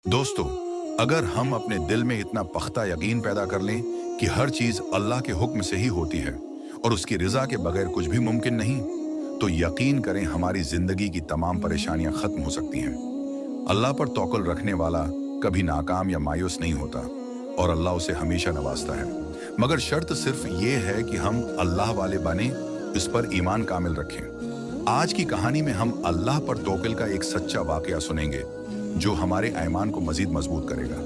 दोस्तों, अगर हम अपने दिल में इतना पख्ता यकीन पैदा कर लें कि हर चीज अल्लाह के हुक्म से ही होती है और उसकी रजा के बगैर कुछ भी मुमकिन नहीं, तो यकीन करें हमारी जिंदगी की तमाम परेशानियां खत्म हो सकती हैं। अल्लाह पर तवक्कुल रखने वाला कभी नाकाम या मायूस नहीं होता और अल्लाह उसे हमेशा नवाजता है। मगर शर्त सिर्फ ये है कि हम अल्लाह वाले बने, इस पर ईमान कामिल रखें। आज की कहानी में हम अल्लाह पर तवक्कुल का एक सच्चा वाकया सुनेंगे जो हमारे ईमान को मजीद मजबूत करेगा।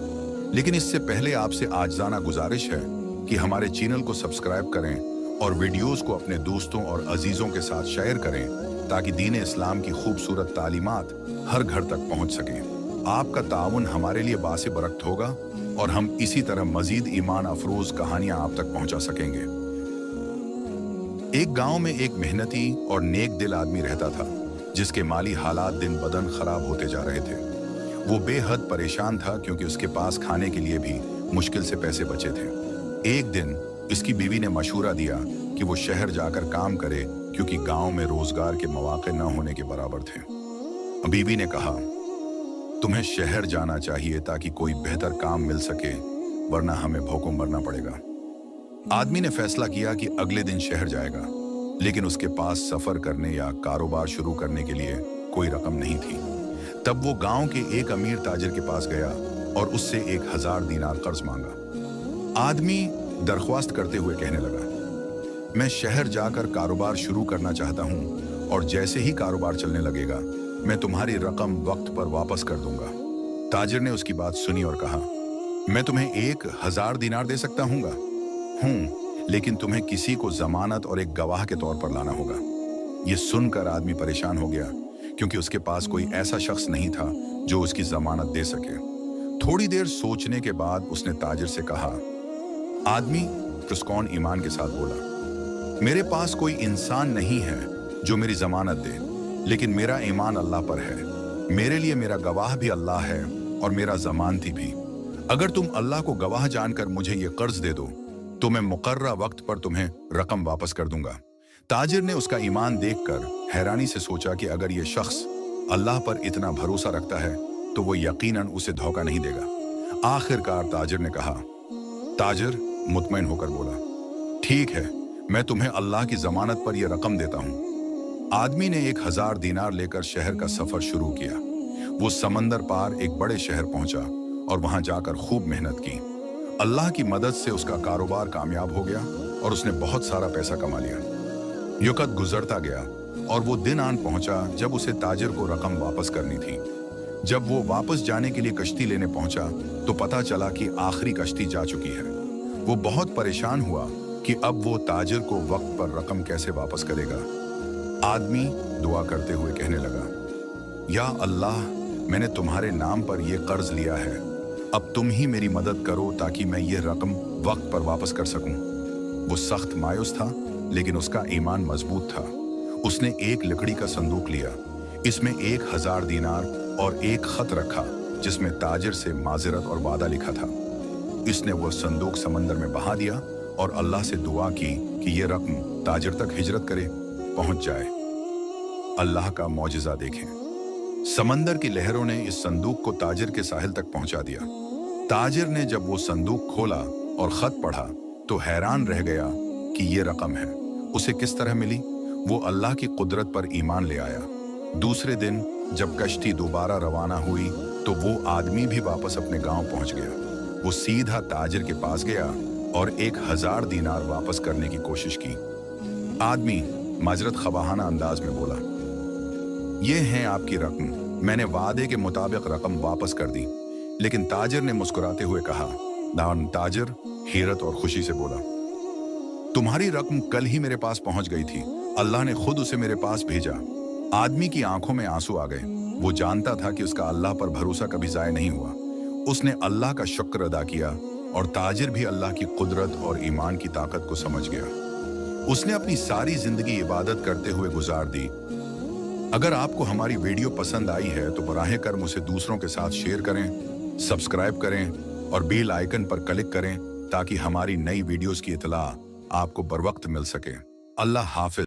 लेकिन इससे पहले आपसे आजिज़ाना गुजारिश है कि हमारे चैनल को सब्सक्राइब करें और वीडियोस को अपने दोस्तों और अजीजों के साथ शेयर करें ताकि दीन इस्लाम की खूबसूरत तालीमात हर घर तक पहुंच सकें। आपका ताउन हमारे लिए बासे बरकत होगा और हम इसी तरह मजीद ईमान अफरोज कहानियां आप तक पहुंचा सकेंगे। एक गांव में एक मेहनती और नेक दिल आदमी रहता था जिसके माली हालात दिन बदन खराब होते जा रहे थे। वो बेहद परेशान था क्योंकि उसके पास खाने के लिए भी मुश्किल से पैसे बचे थे। एक दिन इसकी बीवी ने मशूरा दिया कि वो शहर जाकर काम करे क्योंकि गांव में रोजगार के मौके न होने के बराबर थे। बीवी ने कहा, तुम्हें शहर जाना चाहिए ताकि कोई बेहतर काम मिल सके, वरना हमें भूखों मरना पड़ेगा। आदमी ने फैसला किया कि अगले दिन शहर जाएगा, लेकिन उसके पास सफर करने या कारोबार शुरू करने के लिए कोई रकम नहीं थी। तब वो गांव के एक अमीर ताजिर के पास गया और उससे 1000 दीनार कर्ज मांगा। आदमी दरख्वास्त करते हुए कहने लगा, मैं शहर जाकर कारोबार शुरू करना चाहता हूं और जैसे ही कारोबार चलने लगेगा मैं तुम्हारी रकम वक्त पर वापस कर दूंगा। ताजिर ने उसकी बात सुनी और कहा, मैं तुम्हें 1000 दीनार दे सकता हूँ, लेकिन तुम्हें किसी को जमानत और एक गवाह के तौर पर लाना होगा। यह सुनकर आदमी परेशान हो गया क्योंकि उसके पास कोई ऐसा शख्स नहीं था जो उसकी जमानत दे सके। थोड़ी देर सोचने के बाद उसने ताजिर से कहा, आदमी पुरस्कौन ईमान के साथ बोला, मेरे पास कोई इंसान नहीं है जो मेरी जमानत दे, लेकिन मेरा ईमान अल्लाह पर है। मेरे लिए मेरा गवाह भी अल्लाह है और मेरा जमानती भी। अगर तुम अल्लाह को गवाह जानकर मुझे ये कर्ज दे दो तो मैं मुकर्रा वक्त पर तुम्हें रकम वापस कर दूंगा। ताजिर ने उसका ईमान देखकर हैरानी से सोचा कि अगर ये शख्स अल्लाह पर इतना भरोसा रखता है तो वो यकीनन उसे धोखा नहीं देगा। आखिरकार ताजिर ने कहा, ताजिर मुतमईन होकर बोला, ठीक है, मैं तुम्हें अल्लाह की जमानत पर यह रकम देता हूं। आदमी ने 1000 दीनार लेकर शहर का सफर शुरू किया। वो समंदर पार एक बड़े शहर पहुंचा और वहां जाकर खूब मेहनत की। अल्लाह की मदद से उसका कारोबार कामयाब हो गया और उसने बहुत सारा पैसा कमा लिया। युकत गुजरता गया और वो दिन आन पहुंचा जब उसे ताजिर को रकम वापस करनी थी। जब वो वापस जाने के लिए कश्ती लेने पहुंचा तो पता चला कि आखिरी कश्ती जा चुकी है। वो बहुत परेशान हुआ कि अब वो ताजिर को वक्त पर रकम कैसे वापस करेगा। आदमी दुआ करते हुए कहने लगा, या अल्लाह, मैंने तुम्हारे नाम पर यह कर्ज लिया है, अब तुम ही मेरी मदद करो ताकि मैं ये रकम वक्त पर वापस कर सकूं। वो सख्त मायूस था लेकिन उसका ईमान मजबूत था। उसने एक लकड़ी का संदूक लिया, इसमें 1000 दीनार और एक खत रखा जिसमें ताजिर से माजरत और वादा लिखा था। इसने वो संदूक समंदर में बहा दिया और अल्लाह से दुआ की कि ये रकम ताजिर तक हिजरत करे पहुंच जाए। अल्लाह का मौजिजा देखें। समंदर की लहरों ने इस संदूक को ताजिर के साहिल तक पहुंचा दिया। ताजिर ने जब वो संदूक खोला और खत पढ़ा तो हैरान रह गया कि ये रकम है। उसे किस तरह मिली? वो अल्लाह की कुदरत पर ईमान ले आया। दूसरे दिन जब कश्ती दोबारा रवाना हुई तो वो आदमी भी वापस अपने गांव पहुंच गया। वो सीधा ताजिर के पास गया और 1000 दीनार वापस करने की कोशिश की। आदमी माजरत खवाहाना अंदाज में बोला, ये है आपकी रकम, मैंने वादे के मुताबिक रकम वापस कर दी। लेकिन ताजिर ने मुस्कुराते हुए कहा, ताजिर हैरत और खुशी से बोला, तुम्हारी रकम कल ही मेरे पास पहुंच गई थी, अल्लाह ने खुद उसे मेरे पास भेजा। आदमी की आंखों में आंसू आ गए। वो जानता था कि उसका अल्लाह पर भरोसा कभी जाया नहीं हुआ। उसने अल्लाह का शुक्र अदा किया और ताजिर भी अल्लाह की कुदरत और ईमान की ताकत को समझ गया। उसने अपनी सारी जिंदगी इबादत करते हुए गुजार दी। अगर आपको हमारी वीडियो पसंद आई है तो बराहे कर्म उसे दूसरों के साथ शेयर करें, सब्सक्राइब करें और बेल आइकन पर क्लिक करें ताकि हमारी नई वीडियोस की इतला आपको बर वक्त मिल सके। अल्लाह हाफिज।